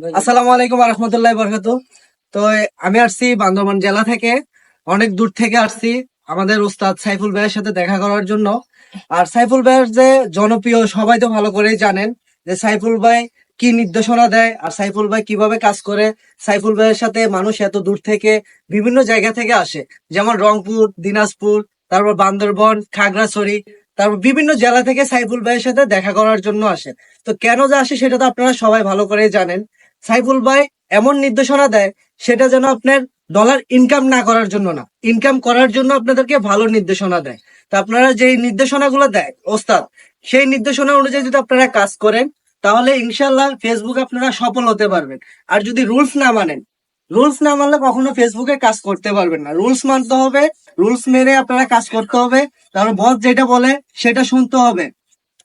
আসসালামু আলাইকুম ওয়া রাহমাতুল্লাহি ওয়া বারাকাতুহু। তো আমি আসছি বান্দরবান জেলা থেকে, অনেক দূর থেকে আসছি আমাদের উস্তাদ সাইফুল ভাইয়ের সাথে দেখা করার জন্য। আর সাইফুল ভাইয়ের যে জনপ্রিয়, সবাই তো ভালো করেই জানেন যে সাইফুল ভাই কি নির্দেশনা দেয় আর সাইফুল ভাই কিভাবে কাজ করে। সাইফুল ভাইয়ের সাথে মানুষ এত দূর থেকে বিভিন্ন জায়গা থেকে আসে, যেমন রংপুর, দিনাজপুর, তারপর বান্দরবান, খাগড়াছড়ি, তারপর বিভিন্ন জেলা থেকে সাইফুল ভাইয়ের সাথে দেখা করার জন্য আসে। তো কেন যে আসে সেটা তো আপনারা সবাই ভালো করেই জানেন। সাইফুল ভাই এমন নির্দেশনা দেয় সেটা যেন আপনার ডলার ইনকাম না করার জন্য না, ইনকাম করার জন্য আপনাদেরকে ভালো নির্দেশনা দেয়। তো আপনারা যেই নির্দেশনাগুলো দেয় ওস্তাদ, সেই নির্দেশনা অনুযায়ী যদি আপনারা কাজ করেন তাহলে ইনশাল্লাহ ফেসবুক আপনারা সফল হতে পারবেন। আর যদি রুলস না মানেন, রুলস না মানলে কখনো ফেসবুকে কাজ করতে পারবেন না। রুলস মানতে হবে, রুলস মেনে আপনারা কাজ করতে হবে। তারপর বস যেটা বলে সেটা শুনতে হবে।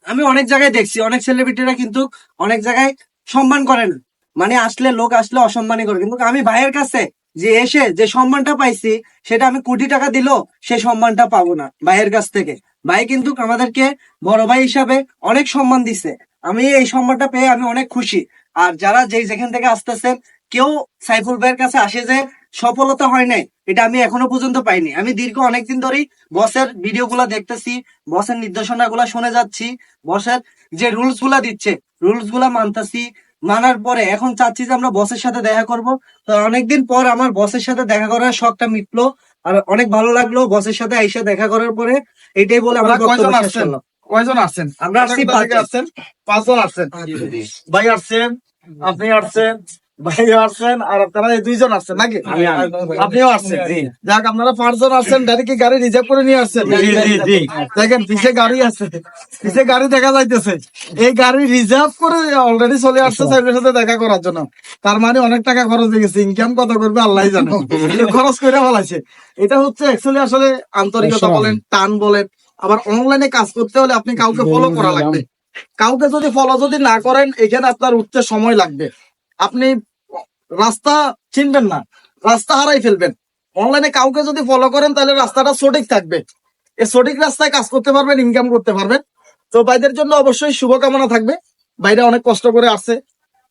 আমি অনেক জায়গায় দেখছি অনেক সেলিব্রিটিরা কিন্তু অনেক জায়গায় সম্মান করে না, মানে আসলে লোক আসলে অসম্মানই করে। কিন্তু আমি ভাইয়ের কাছে যে এসে যে সম্মানটা পাইছি সেটা আমি কোটি টাকা দিলেও সেই সম্মানটা পাবো না ভাইয়ের কাছ থেকে। ভাই কিন্তু আমাদেরকে বড় ভাই হিসাবে অনেক সম্মান দিছে, আমি এই সম্মানটা পেয়ে আমি অনেক খুশি। আর যারা যেখান থেকে আসতেছেন, কেউ সাইফুল ভাইয়ের কাছে আসে যে সফলতা হয় নাই, এটা আমি এখনো পর্যন্ত পাইনি। আমি দীর্ঘ অনেকদিন ধরেই বসের ভিডিও গুলা দেখতেছি, বসের নির্দেশনা গুলা শুনে যাচ্ছি, বসের যে রুলস গুলা দিচ্ছে রুলস গুলা মানতেছি। মানার পরে এখন চাচ্ছি যে আমরা বসের সাথে দেখা করব। তো অনেকদিন পর আমার বসের সাথে দেখা করার শখটা মিটলো, আর অনেক ভালো লাগলো বসের সাথে আইসা দেখা করার পরে। এটাই বলে আমরা বক্তব্য শেষ করলাম। কয়জন আসছেন? আমরা আসছি আসছেন 5 জন আসছেন। ভাই আসছেন, আপনি আসছেন, ভাই আসছেন, আর আপনারা এই 2 জন আসছেন নাকি? আপনিও আসছেন। যাক, আপনারা 5 জন আসছেন। ডাইরেক্ট কি গাড়ি রিজার্ভ করে নিয়ে আসছেন? দেখেন পিছে গাড়ি আছে, পিছে গাড়ি দেখা যাইতেছে। এই গাড়ি রিজার্ভ করে অলরেডি চলে আসছে সাহেবের সাথে দেখা করার জন্য। তার মানে অনেক টাকা খরচ হয়ে গেছে। ইনকাম কত করবে আল্লাহ জানে, খরচ করে ফেলাইছে। এটা হচ্ছে অ্যাকচুয়ালি আসলে আন্তরিকতা বলেন, টান বলেন। আবার অনলাইনে কাজ করতে হলে আপনি কাউকে ফলো করা লাগবে। কাউকে যদি ফলো যদি না করেন, এখানে আপনার উঠতে সময় লাগবে। আপনি রাস্তা চিনবেন না, রাস্তা হারাই ফেলবেন। অনলাইনে কাউকে যদি ফলো করেন তাহলে রাস্তাটা সঠিক থাকবে। এই সঠিক রাস্তায় কাজ করতে পারবেন, ইনকাম করতে পারবেন। তো ভাইদের জন্য অবশ্যই শুভকামনা থাকবে। ভাইরা অনেক কষ্ট করে আসছে,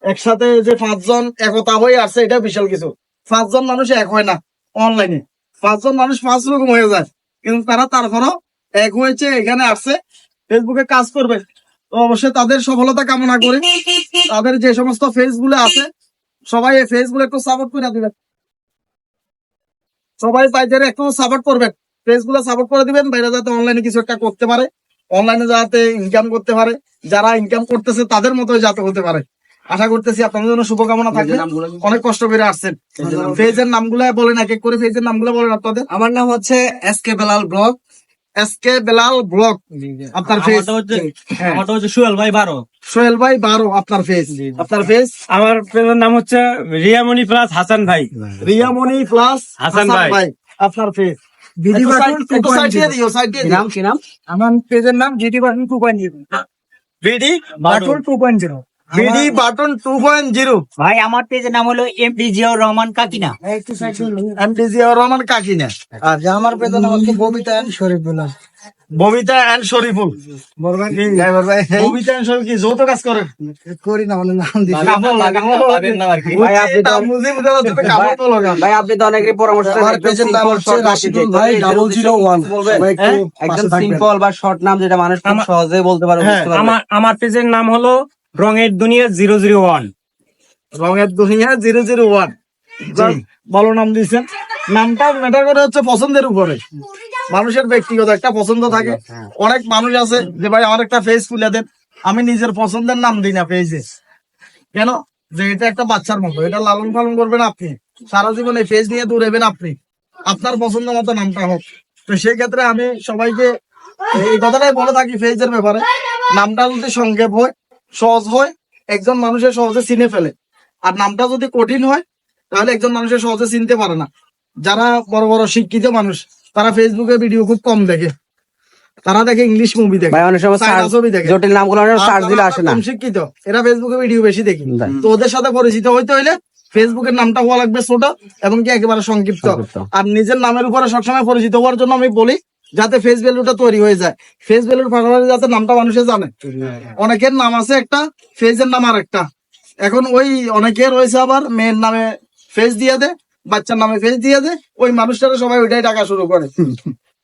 একসাথে যে 5 জন একতা হয়ে আসছে, এটা বিশাল কিছু। 5 জন মানুষ এক হয় না অনলাইনে, 5 জন মানুষ 5 রকম হয়ে যায়, কিন্তু তারা তারপরও এক হয়েছে, এখানে আসছে, ফেসবুকে কাজ করবে। তো অবশ্যই তাদের সফলতা কামনা করি। তাদের যে সমস্ত ফেস গুলো আছে, সবাই এই ফেস গুলো একটু সাপোর্ট করে দিবেন। সবাই ভাইদের একটু সাপোর্ট করবেন, ফেস গুলো সাপোর্ট করে দিবেন। ভাইরা যাতে অনলাইনে কিছু একটা করতে পারে, অনলাইনে যাতে ইনকাম করতে পারে, যারা ইনকাম করতেছে তাদের মতোই যাতে হতে পারে। আশা করতেছি আপনাদের জন্য শুভকামনা থাকবে। অনেক কষ্ট করে আসছেন। পেজের নামগুলো বলেন, এক এক করে পেজের নামগুলো বলেন আপনাদের। আমার নাম হচ্ছে SK Belal blog. SK Belal blog আপনার ফেস। আমারটা হচ্ছে সোহেল ভাই 12। সোহেল ভাই 12 আপনার ফেস। আপনার ফেস। আমার পেজের নাম হচ্ছে রিয়ামণি প্লাস হাসান ভাই। রিয়ামণি প্লাস হাসান ভাই। আপনার ফেস। বিডি বাটন আমার পেজের নাম GD button 2.0। BD button 2.0। BD button 2.0। ভাই আমার পেজের নাম হলো এমডি জিয়াউর রহমান কাকিনা। এমডি জিয়াউর রহমান কাকিনা। আর আমার পেজের নাম হচ্ছে Babita and Sharifullah. Babita and Shariful. Babita and Shariful কি যৌথ কাজ করেন? করি না, মানে নাম দিছি। ভাই আপনি তো অনেকেরই পরামর্শ দেন। আমার পেজের নাম হচ্ছে রাশিদুল ভাই 001। একদম সিম্পল বা শর্ট নাম, যেটা মানুষ খুব সহজে বলতে পারে, বুঝতে পারবে। আমার পেজের নাম হলো রঙের দুনিয়া 001। রঙের দুনিয়া 001। ভালো নাম দিয়েছেন। নামটা ম্যাটার করে হচ্ছে পছন্দের উপরে। মানুষের ব্যক্তিগত একটা পছন্দ থাকে। অনেক মানুষ আছে যে ভাই আমার একটা পেজ খুলে দেন, আমি নিজের পছন্দের নাম দিই না পেজে। কেন? যে এটা একটা বাচ্চার মতো, এটা লালন পালন করবেন আপনি, সারা জীবন এই পেজ নিয়ে দৌড়াবেন আপনি, আপনার পছন্দ মতো নামটা হোক। তো সেই ক্ষেত্রে আমি সবাইকে এই কথাটাই বলে থাকি পেজের ব্যাপারে, নামটা যদি সংক্ষেপ হয়, সহজ হয়, একজন মানুষের সহজে চিনে ফেলে। আর নামটা যদি কঠিন হয় তাহলে একজন মানুষের সহজে চিনতে পারে না। যারা বড় বড় শিক্ষিত মানুষ, তারা ফেসবুকে ভিডিও খুব কম দেখে, তারা দেখে ইংলিশ মুভি দেখে, ছবি দেখে, জটিল নামগুলো সার্চ দিলে আসে না। কম শিক্ষিত, এরা ফেসবুকে ভিডিও বেশি দেখি। তো ওদের সাথে পরিচিত হইতে হইলে ফেসবুকের নামটা হওয়া লাগবে ছোট এবং কি একেবারে সংক্ষিপ্ত। আর নিজের নামের উপরে সবসময় পরিচিত হওয়ার জন্য আমি বলি যাতে ফেস ভ্যালুটা তৈরি হয়ে যায়, ফেস ভ্যালুর পাশাপাশি যাতে নামটা মানুষে জানে। অনেকের নাম আছে একটা, ফেজের নাম আর একটা। এখন ওই অনেকে রয়েছে আবার মেয়ের নামে ফেস দিয়ে দে, বাচ্চার নামে ফেস দিয়ে দে, ওই মানুষটারা সবাই ওইটাই টাকা শুরু করে।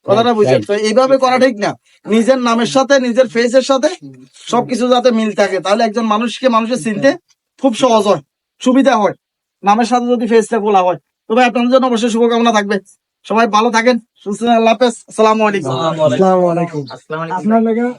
কথাটা বুঝছেন? তো এইভাবে করা ঠিক না। নিজের নামের সাথে নিজের ফেসের সাথে সবকিছু যাতে মিল থাকে, তাহলে একজন মানুষকে মানুষের চিনতে খুব সহজ হয়, সুবিধা হয়। নামের সাথে যদি ফেসটা বলা হয়, তবে আপনাদের জন্য অবশ্যই শুভকামনা থাকবে। সবাই ভালো থাকেন, সুস্থ থাকেন। আল্লাহ হাফেজ, আসসালামু আলাইকুম। আসসালামু আলাইকুম। আসসালামু আলাইকুম।